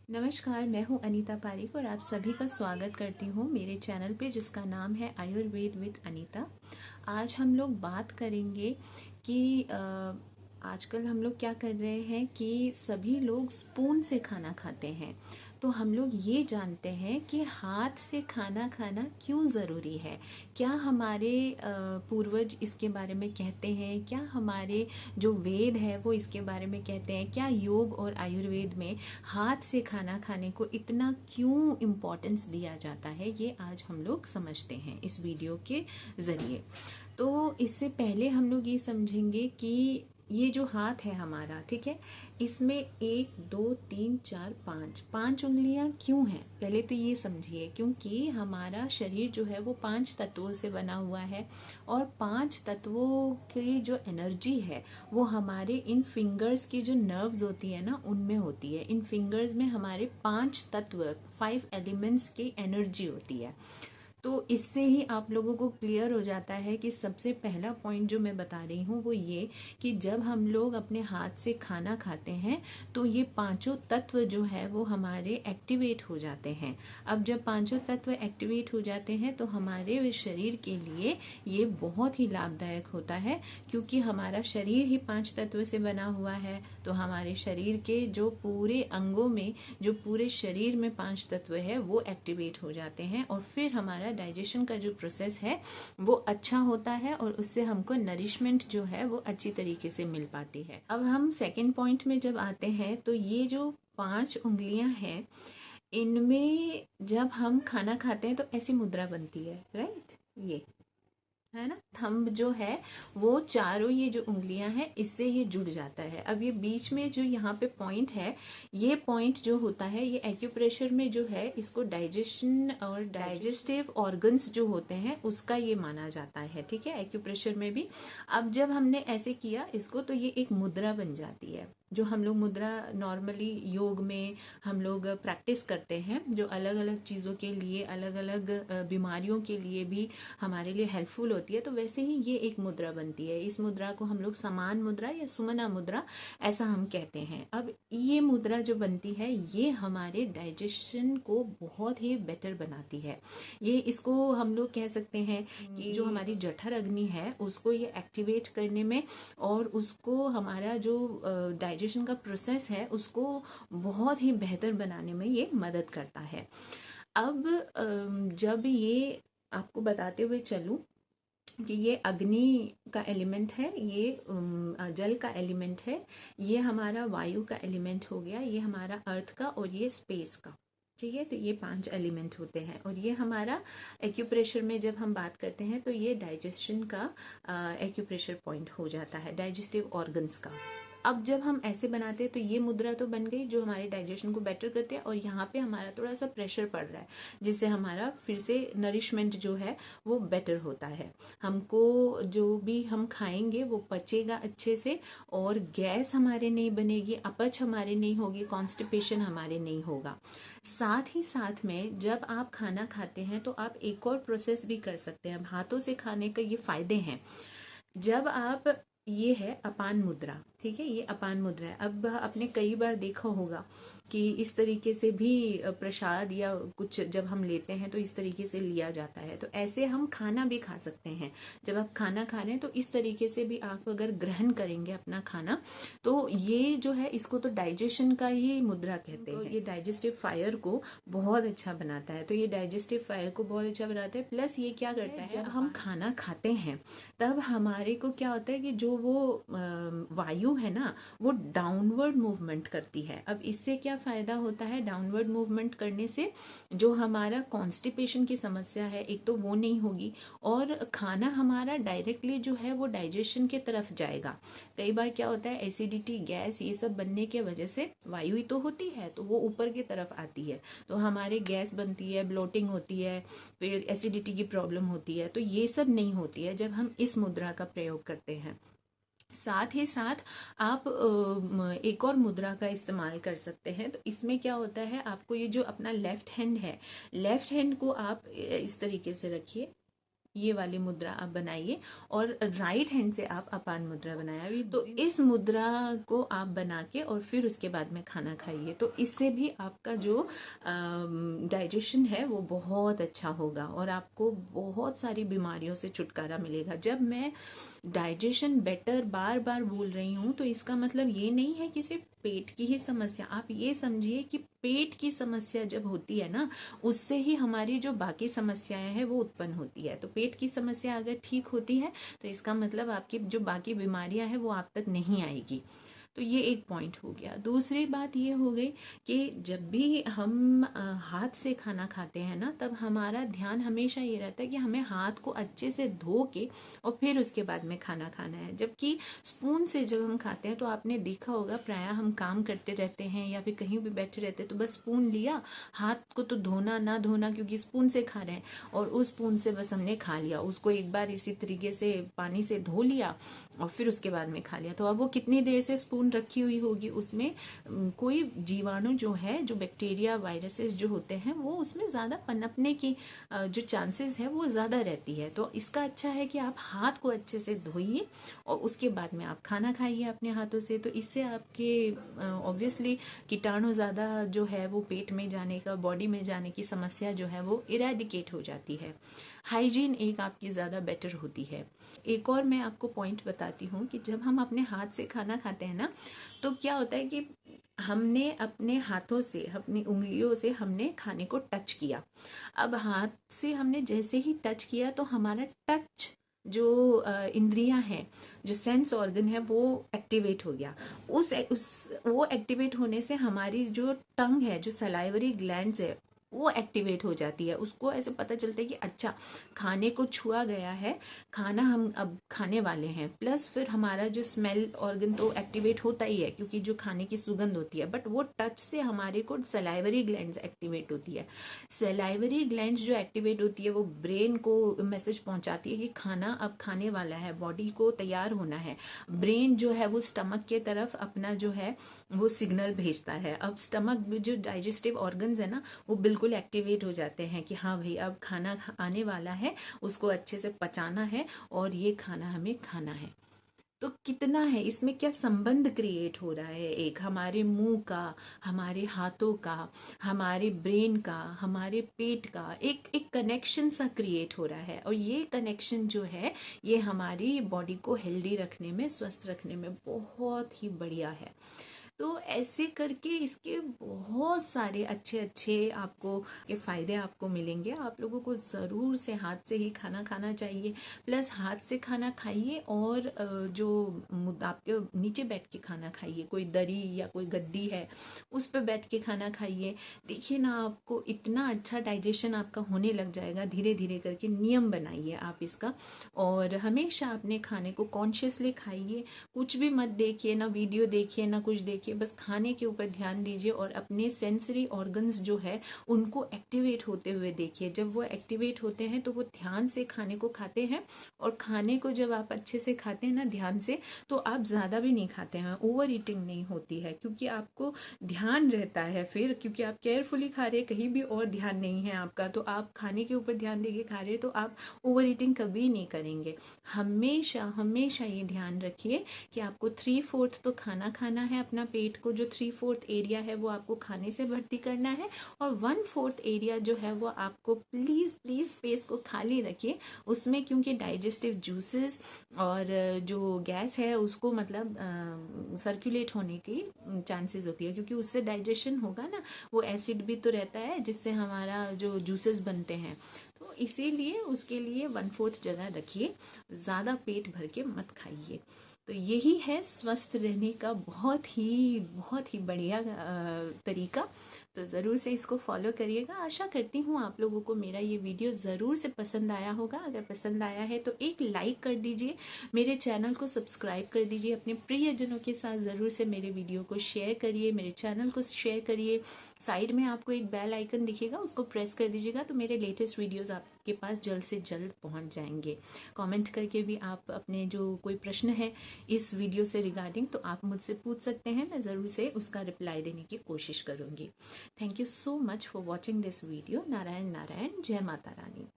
नमस्कार, मैं हूं अनीता पारिक और आप सभी का स्वागत करती हूं मेरे चैनल पे जिसका नाम है आयुर्वेद विद अनीता। आज हम लोग बात करेंगे कि आजकल हम लोग क्या कर रहे हैं कि सभी लोग स्पून से खाना खाते हैं। तो हम लोग ये जानते हैं कि हाथ से खाना खाना क्यों ज़रूरी है। क्या हमारे पूर्वज इसके बारे में कहते हैं, क्या हमारे जो वेद है वो इसके बारे में कहते हैं, क्या योग और आयुर्वेद में हाथ से खाना खाने को इतना क्यों इम्पोर्टेंस दिया जाता है, ये आज हम लोग समझते हैं इस वीडियो के ज़रिए। तो इससे पहले हम लोग ये समझेंगे कि ये जो हाथ है हमारा, ठीक है, इसमें 1 2 3 4 5 उंगलियां क्यों हैं। पहले तो ये समझिए, क्योंकि हमारा शरीर जो है वो 5 तत्वों से बना हुआ है और 5 तत्वों की जो एनर्जी है वो हमारे इन फिंगर्स की जो नर्व्स होती है ना, उनमें होती है। इन फिंगर्स में हमारे 5 तत्व, 5 एलिमेंट्स की एनर्जी होती है। तो इससे ही आप लोगों को क्लियर हो जाता है कि सबसे पहला पॉइंट जो मैं बता रही हूँ वो ये कि जब हम लोग अपने हाथ से खाना खाते हैं तो ये 5 तत्व जो है वो हमारे एक्टिवेट हो जाते हैं। अब जब 5 तत्व एक्टिवेट हो जाते हैं तो हमारे शरीर के लिए ये बहुत ही लाभदायक होता है, क्योंकि हमारा शरीर ही 5 तत्व से बना हुआ है। तो हमारे शरीर के जो पूरे अंगों में, जो पूरे शरीर में 5 तत्व है वो एक्टिवेट हो जाते हैं और फिर हमारा डाइजेशन का जो प्रोसेस है वो अच्छा होता है और उससे हमको नरिशमेंट जो है वो अच्छी तरीके से मिल पाती है। अब हम सेकंड पॉइंट में जब आते हैं तो ये जो 5 उंगलियां हैं, इनमें जब हम खाना खाते हैं तो ऐसी मुद्रा बनती है, राइट, ये है ना, थंब जो है वो चारों ये जो उंगलियां हैं इससे ये जुड़ जाता है। अब ये बीच में जो यहाँ पे पॉइंट है, ये पॉइंट जो होता है ये एक्यूप्रेशर में जो है इसको डाइजेशन और डाइजेस्टिव ऑर्गन्स जो होते हैं उसका ये माना जाता है, ठीक है, एक्यूप्रेशर में भी। अब जब हमने ऐसे किया इसको तो ये एक मुद्रा बन जाती है। जो हम लोग मुद्रा नॉर्मली योग में हम लोग प्रैक्टिस करते हैं, जो अलग अलग चीज़ों के लिए, अलग अलग बीमारियों के लिए भी हमारे लिए हेल्पफुल होती है, तो वैसे ही ये एक मुद्रा बनती है। इस मुद्रा को हम लोग समान मुद्रा या सुमना मुद्रा ऐसा हम कहते हैं। अब ये मुद्रा जो बनती है ये हमारे डाइजेशन को बहुत ही बेटर बनाती है। ये इसको हम लोग कह सकते हैं कि जो हमारी जठर अग्नि है उसको ये एक्टिवेट करने में और उसको हमारा जो डाइजेशन का प्रोसेस है उसको बहुत ही बेहतर बनाने में ये मदद करता है। अब जब ये आपको बताते हुए चलूं कि ये अग्नि का एलिमेंट है, ये जल का एलिमेंट है, ये हमारा वायु का एलिमेंट हो गया, ये हमारा अर्थ का और ये स्पेस का, ठीक है। तो ये 5 एलिमेंट होते हैं और ये हमारा एक्यूप्रेशर में जब हम बात करते हैं तो ये डाइजेशन का एक्यूप्रेशर पॉइंट हो जाता है, डाइजेस्टिव ऑर्गन्स का। अब जब हम ऐसे बनाते हैं तो ये मुद्रा तो बन गई जो हमारे डाइजेशन को बेटर करते हैं और यहाँ पे हमारा थोड़ा सा प्रेशर पड़ रहा है जिससे हमारा फिर से नरिशमेंट जो है वो बेटर होता है। हमको जो भी हम खाएंगे वो पचेगा अच्छे से और गैस हमारे नहीं बनेगी, अपच हमारे नहीं होगी, कॉन्स्टिपेशन हमारे नहीं होगा। साथ ही साथ में जब आप खाना खाते हैं तो आप एक और प्रोसेस भी कर सकते हैं। अब हाथों से खाने का ये फायदे हैं। जब आप, ये है अपान मुद्रा, ठीक है, ये अपान मुद्रा है। अब आपने कई बार देखा होगा कि इस तरीके से भी प्रसाद या कुछ जब हम लेते हैं तो इस तरीके से लिया जाता है। तो ऐसे हम खाना भी खा सकते हैं। जब आप खाना खा रहे हैं तो इस तरीके से भी आप अगर ग्रहण करेंगे अपना खाना तो ये जो है इसको तो डाइजेशन का ही मुद्रा कहते हैं। ये डाइजेस्टिव फायर को बहुत अच्छा बनाता है। तो ये डाइजेस्टिव फायर को बहुत अच्छा बनाता है। प्लस ये क्या करता है, जब हम खाना खाते हैं तब हमारे को क्या होता है कि जो वो वायु है ना वो डाउनवर्ड मूवमेंट करती है। अब इससे क्या फायदा होता है, डाउनवर्ड मूवमेंट करने से जो हमारा कॉन्स्टिपेशन की समस्या है एक तो वो नहीं होगी और खाना हमारा डायरेक्टली जो है वो डाइजेशन के तरफ जाएगा। कई बार क्या होता है, एसिडिटी, गैस, ये सब बनने के वजह से वायु ही तो होती है तो वो ऊपर की तरफ आती है तो हमारे गैस बनती है, ब्लोटिंग होती है, फिर एसिडिटी की प्रॉब्लम होती है। तो ये सब नहीं होती है जब हम इस मुद्रा का प्रयोग करते हैं। साथ ही साथ आप एक और मुद्रा का इस्तेमाल कर सकते हैं। तो इसमें क्या होता है, आपको ये जो अपना लेफ्ट हैंड है, लेफ्ट हैंड को आप इस तरीके से रखिए, ये वाली मुद्रा आप बनाइए और राइट हैंड से आप अपान मुद्रा बनाया। तो इस मुद्रा को आप बना के और फिर उसके बाद में खाना खाइए, तो इससे भी आपका जो डाइजेशन है वो बहुत अच्छा होगा और आपको बहुत सारी बीमारियों से छुटकारा मिलेगा। जब मैं डाइजेशन बेटर बार बार बोल रही हूँ तो इसका मतलब ये नहीं है कि सिर्फ पेट की ही समस्या, आप ये समझिए कि पेट की समस्या जब होती है ना, उससे ही हमारी जो बाकी समस्याएं हैं वो उत्पन्न होती है। तो पेट की समस्या अगर ठीक होती है तो इसका मतलब आपकी जो बाकी बीमारियां हैं वो आप तक नहीं आएगी। तो ये एक पॉइंट हो गया। दूसरी बात ये हो गई कि जब भी हम हाथ से खाना खाते हैं ना, तब हमारा ध्यान हमेशा ये रहता है कि हमें हाथ को अच्छे से धो के और फिर उसके बाद में खाना खाना है। जबकि स्पून से जब हम खाते हैं तो आपने देखा होगा, प्रायः हम काम करते रहते हैं या फिर कहीं भी बैठे रहते हैं तो बस स्पून लिया, हाथ को तो धोना ना धोना क्योंकि स्पून से खा रहे हैं, और उस स्पून से बस हमने खा लिया, उसको एक बार इसी तरीके से पानी से धो लिया और फिर उसके बाद में खा लिया। तो अब वो कितनी देर से स्पून रखी हुई होगी, उसमें कोई जीवाणु जो है, जो बैक्टीरिया वायरसेस जो होते हैं, वो उसमें ज्यादा पनपने की जो चांसेस है वो ज्यादा रहती है। तो इसका अच्छा है कि आप हाथ को अच्छे से धोइए और उसके बाद में आप खाना खाइए अपने हाथों से। तो इससे आपके ऑब्वियसली कीटाणु ज्यादा जो है वो पेट में जाने का, बॉडी में जाने की समस्या जो है वो इरेडिकेट हो जाती है। हाइजीन एक आपकी ज्यादा बेटर होती है। एक और मैं आपको पॉइंट बताती हूँ कि जब हम अपने हाथ से खाना खाते हैं ना, तो क्या होता है कि हमने अपने हाथों से, अपनी उंगलियों से हमने खाने को टच किया। अब हाथ से हमने जैसे ही टच किया तो हमारा टच जो इंद्रियां हैं, जो सेंस ऑर्गन है, वो एक्टिवेट हो गया। वो एक्टिवेट होने से हमारी जो टंग है, जो सलाइवरी ग्लैंड्स है, वो एक्टिवेट हो जाती है। उसको ऐसे पता चलता है कि अच्छा खाने को छुआ गया है, खाना हम अब खाने वाले हैं। प्लस फिर हमारा जो स्मेल ऑर्गन तो एक्टिवेट होता ही है क्योंकि जो खाने की सुगंध होती है, बट वो टच से हमारे को सलाइवरी ग्लैंड्स एक्टिवेट होती है। सलाइवरी ग्लैंड्स जो एक्टिवेट होती है वो ब्रेन को मैसेज पहुंचाती है कि खाना अब खाने वाला है, बॉडी को तैयार होना है। ब्रेन जो है वो स्टमक के तरफ अपना जो है वो सिग्नल भेजता है। अब स्टमक में जो डाइजेस्टिव ऑर्गन्स है ना, वो बिल्कुल एक्टिवेट हो जाते हैं कि हाँ भाई अब खाना आने वाला है, उसको अच्छे से पचाना है और ये खाना हमें खाना है। तो कितना है इसमें, क्या संबंध क्रिएट हो रहा है, एक हमारे मुंह का, हमारे हाथों का, हमारे ब्रेन का, हमारे पेट का, एक एक कनेक्शन सा क्रिएट हो रहा है। और ये कनेक्शन जो है ये हमारी बॉडी को हेल्दी रखने में, स्वस्थ रखने में बहुत ही बढ़िया है। तो ऐसे करके इसके बहुत सारे अच्छे अच्छे आपको के फायदे आपको मिलेंगे। आप लोगों को जरूर से हाथ से ही खाना खाना चाहिए। प्लस हाथ से खाना खाइए और जो आपके नीचे बैठ के खाना खाइए, कोई दरी या कोई गद्दी है उस पर बैठ के खाना खाइए। देखिए ना, आपको इतना अच्छा डाइजेशन आपका होने लग जाएगा। धीरे धीरे करके नियम बनाइए आप इसका, और हमेशा अपने खाने को कॉन्शियसली खाइए। कुछ भी मत देखिए, ना वीडियो देखिए ना कुछ देखिए, बस खाने के ऊपर ध्यान दीजिए और अपने सेंसरी ऑर्गन्स जो है उनको एक्टिवेट होते हुए देखिए। जब वो एक्टिवेट होते हैं तो वो ध्यान से खाने को खाते हैं, और खाने को जब आप अच्छे से खाते हैं ना ध्यान से, तो आप ज्यादा भी नहीं खाते हैं, ओवर ईटिंग नहीं होती है, क्योंकि आपको ध्यान रहता है फिर, क्योंकि आप केयरफुली खा रहे हैं, कहीं भी और ध्यान नहीं है आपका, तो आप खाने के ऊपर ध्यान देके खा रहे हैं, तो आप ओवर ईटिंग कभी नहीं करेंगे। हमेशा हमेशा ये ध्यान रखिए कि आपको 3/4 तो खाना खाना है, अपना पेट को जो 3/4 एरिया है वो आपको खाने से भर्ती करना है, और 1/4 एरिया जो है वो आपको प्लीज प्लीज स्पेस को खाली रखिए उसमें, क्योंकि डाइजेस्टिव जूसेस और जो गैस है उसको मतलब सर्कुलेट होने की चांसेस होती है, क्योंकि उससे डाइजेशन होगा ना, वो एसिड भी तो रहता है जिससे हमारा जो जूसेस बनते हैं। तो इसीलिए उसके लिए 1/4 जगह रखिए, ज्यादा पेट भर के मत खाइए। तो यही है स्वस्थ रहने का बहुत ही बढ़िया तरीका। तो ज़रूर से इसको फॉलो करिएगा। आशा करती हूँ आप लोगों को मेरा ये वीडियो ज़रूर से पसंद आया होगा। अगर पसंद आया है तो एक लाइक कर दीजिए, मेरे चैनल को सब्सक्राइब कर दीजिए, अपने प्रियजनों के साथ ज़रूर से मेरे वीडियो को शेयर करिए, मेरे चैनल को शेयर करिए। साइड में आपको एक बेल आइकन दिखेगा, उसको प्रेस कर दीजिएगा तो मेरे लेटेस्ट वीडियोस आपके पास जल्द से जल्द पहुंच जाएंगे। कमेंट करके भी आप अपने जो कोई प्रश्न है इस वीडियो से रिगार्डिंग तो आप मुझसे पूछ सकते हैं, मैं ज़रूर से उसका रिप्लाई देने की कोशिश करूंगी। Thank you so much for watching this video. Narayan Narayan, जय माता रानी।